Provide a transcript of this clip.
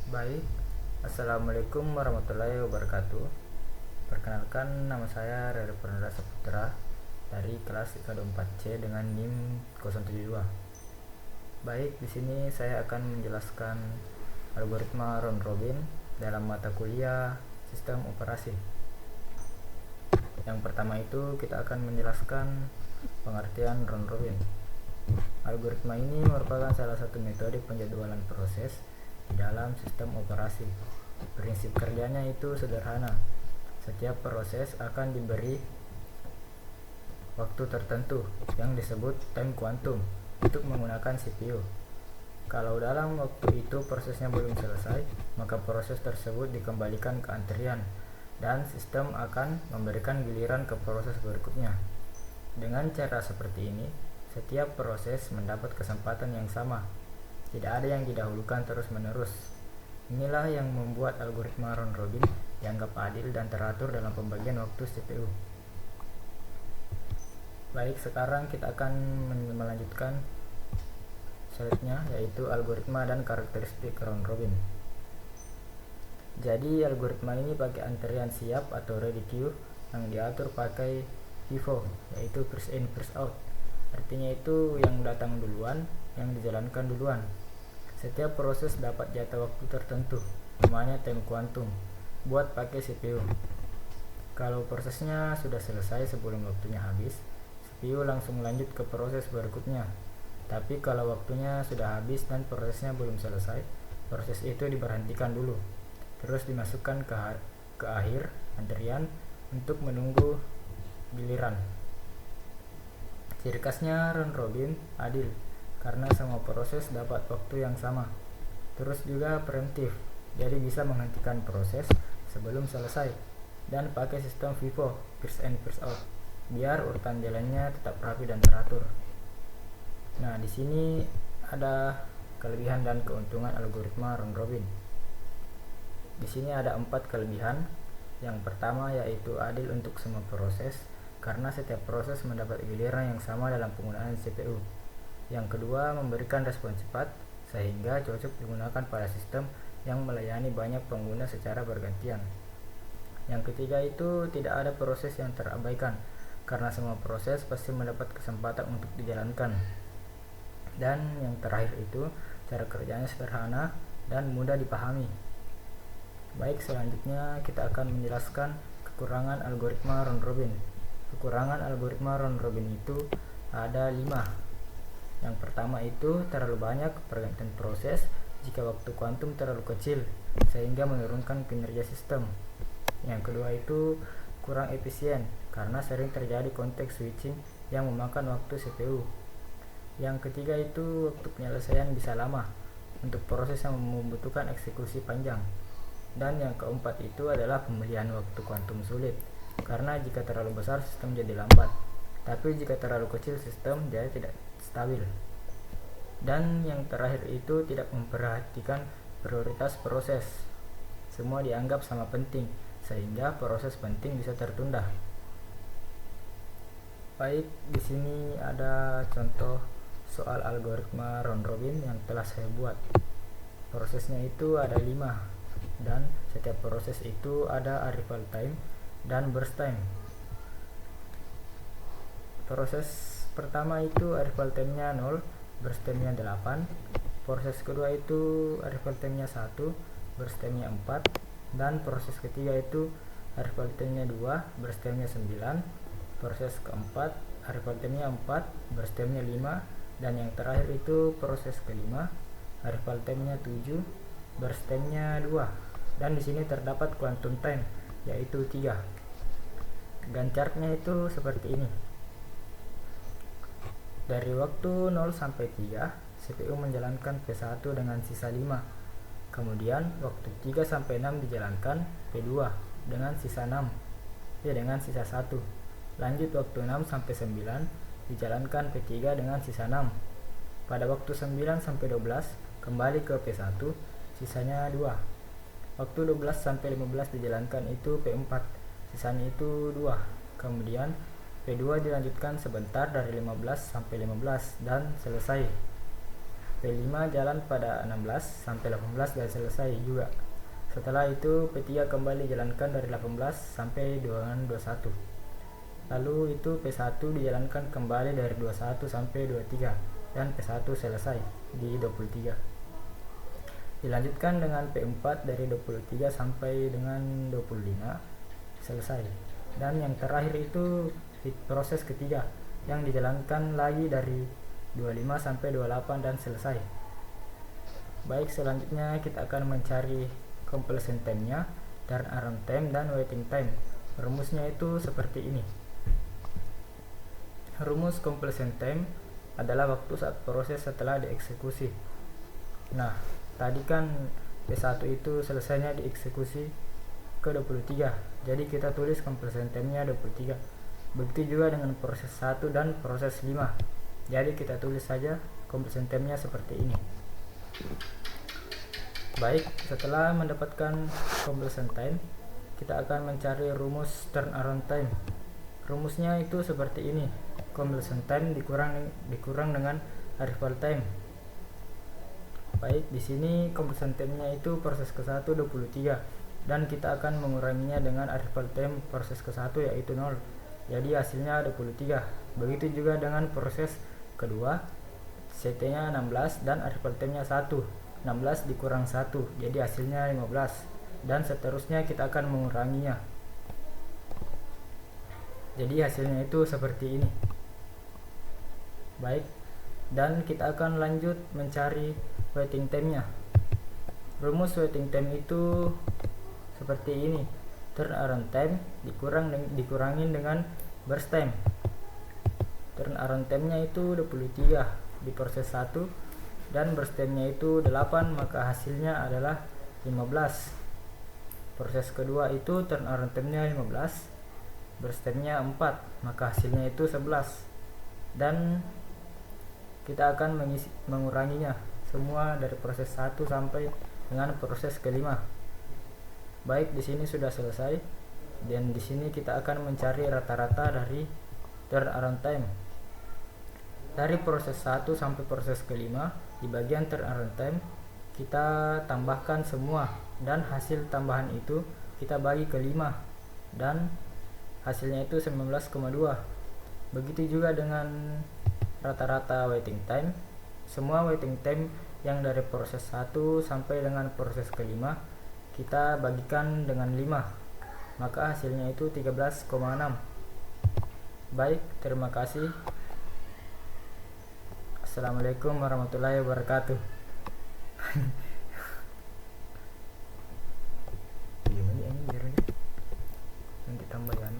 Baik, Assalamualaikum warahmatullahi wabarakatuh. Perkenalkan, nama saya Rere Purnada Saputra dari kelas IKA 4C dengan NIM 072. Baik, di sini saya akan menjelaskan algoritma round robin dalam mata kuliah sistem operasi. Yang pertama itu kita akan menjelaskan pengertian round robin. Algoritma ini merupakan salah satu metode penjadwalan proses di dalam sistem operasi. Prinsip kerjanya itu sederhana. Setiap proses akan diberi waktu tertentu yang disebut time quantum untuk menggunakan CPU. Kalau dalam waktu itu prosesnya belum selesai, maka proses tersebut dikembalikan ke antrian dan sistem akan memberikan giliran ke proses berikutnya. Dengan cara seperti ini, setiap proses mendapat kesempatan yang sama. Tidak ada yang didahulukan terus-menerus. Inilah yang membuat algoritma round robin dianggap adil dan teratur dalam pembagian waktu CPU. Baik, sekarang kita akan melanjutkan selanjutnya, yaitu algoritma dan karakteristik round robin. Jadi algoritma ini pakai antrian siap atau ready queue yang diatur pakai FIFO, yaitu first in first out. Artinya itu yang datang duluan, yang dijalankan duluan. Setiap proses dapat jatah waktu tertentu, namanya time quantum, buat pakai CPU. Kalau prosesnya sudah selesai sebelum waktunya habis, CPU langsung lanjut ke proses berikutnya. Tapi kalau waktunya sudah habis dan prosesnya belum selesai, proses itu diberhentikan dulu, terus dimasukkan ke akhir antrian untuk menunggu giliran. Ciri khasnya round robin adil karena semua proses dapat waktu yang sama. Terus juga preemptif, jadi bisa menghentikan proses sebelum selesai, dan pakai sistem FIFO, first in first out, biar urutan jalannya tetap rapi dan teratur. Nah, di sini ada kelebihan dan keuntungan algoritma round robin. Di sini ada 4 kelebihan. Yang pertama yaitu adil untuk semua proses, karena setiap proses mendapat giliran yang sama dalam penggunaan CPU. Yang kedua, memberikan respon cepat sehingga cocok digunakan pada sistem yang melayani banyak pengguna secara bergantian. Yang ketiga itu tidak ada proses yang terabaikan, karena semua proses pasti mendapat kesempatan untuk dijalankan. Dan yang terakhir itu cara kerjanya sederhana dan mudah dipahami. Baik, selanjutnya kita akan menjelaskan kekurangan algoritma round robin. Kekurangan algoritma round robin itu ada 5. Yang pertama itu terlalu banyak pergantian proses jika waktu kuantum terlalu kecil sehingga menurunkan kinerja sistem. Yang kedua itu kurang efisien karena sering terjadi konteks switching yang memakan waktu CPU. Yang ketiga itu waktu penyelesaian bisa lama untuk proses yang membutuhkan eksekusi panjang. Dan yang keempat itu adalah pemilihan waktu kuantum sulit, karena jika terlalu besar sistem jadi lambat, tapi jika terlalu kecil sistem jadi tidak stabil. Dan yang terakhir itu tidak memperhatikan prioritas proses. Semua dianggap sama penting, sehingga proses penting bisa tertunda. Baik, di sini ada contoh soal algoritma round robin yang telah saya buat. Prosesnya itu ada 5. Dan setiap proses itu ada arrival time dan burst time. Proses pertama itu arrival time-nya 0, burst time-nya 8. Proses kedua itu arrival time-nya 1, burst time-nya 4. Dan proses ketiga itu arrival time-nya 2, burst time-nya 9. Proses keempat arrival time-nya 4, burst time-nya 5. Dan yang terakhir itu proses kelima, arrival time-nya 7, burst time-nya 2. Dan di sini terdapat quantum time yaitu 3. Gancarnya itu seperti ini. Dari waktu 0 sampai 3, CPU menjalankan P1 dengan sisa 5. Kemudian waktu 3 sampai 6 dijalankan P2 dengan sisa 6. Dengan sisa 1. Lanjut waktu 6 sampai 9 dijalankan P3 dengan sisa 6. Pada waktu 9 sampai 12 kembali ke P1, sisanya 2. Waktu 12 sampai 15 dijalankan itu P4, sisanya itu 2. Kemudian P2 dilanjutkan sebentar dari 15 sampai 15 dan selesai. P5 jalan pada 16 sampai 18 dan selesai juga. Setelah itu P3 kembali jalankan dari 18 sampai dengan 21. Lalu itu P1 dijalankan kembali dari 21 sampai 23 dan P1 selesai di 23. Dilanjutkan dengan P4 dari 23 sampai dengan 25 selesai. Dan yang terakhir itu proses ketiga yang dijalankan lagi dari 25 sampai 28 dan selesai. Baik, selanjutnya kita akan mencari completion time-nya, turnaround time, dan waiting time. Rumusnya itu seperti ini. Rumus completion time adalah waktu saat proses setelah dieksekusi. Nah, tadi kan P1 itu selesainya dieksekusi ke 23, jadi kita tulis completion time-nya 23. Begitu juga dengan proses 1 dan proses 5, jadi kita tulis saja completion time-nya seperti ini. Baik, setelah mendapatkan completion time, kita akan mencari rumus turnaround time. Rumusnya itu seperti ini. Completion time dikurang dengan arrival time. Baik, di sini completion time-nya itu proses ke-1 23 dan kita akan menguranginya dengan arrival time proses ke-1 yaitu 0. Jadi hasilnya 23. Begitu juga dengan proses kedua, CT-nya 16 dan arrival time-nya 1. 16 dikurang 1, jadi hasilnya 15, dan seterusnya kita akan menguranginya. Jadi hasilnya itu seperti ini. Baik, dan kita akan lanjut mencari waiting time-nya. Rumus waiting time itu seperti ini. Turnaround time dikurangin dengan burst time. Turnaround time-nya itu 23 di proses 1 dan burst time-nya itu 8, maka hasilnya adalah 15. Proses kedua itu turnaround time-nya 15, burst time-nya 4, maka hasilnya itu 11. Dan kita akan menguranginya semua dari proses 1 sampai dengan proses kelima. Baik, di sini sudah selesai, dan di sini kita akan mencari rata-rata dari turnaround time. Dari proses 1 sampai proses kelima, di bagian turnaround time kita tambahkan semua, dan hasil tambahan itu kita bagi ke 5, dan hasilnya itu 19,2. Begitu juga dengan rata-rata waiting time. Semua waiting time yang dari proses 1 sampai dengan proses kelima kita bagikan dengan 5, maka hasilnya itu 13,6. Baik, terima kasih. Assalamualaikum warahmatullahi wabarakatuh. Gimana ini biar nanti tambah ya.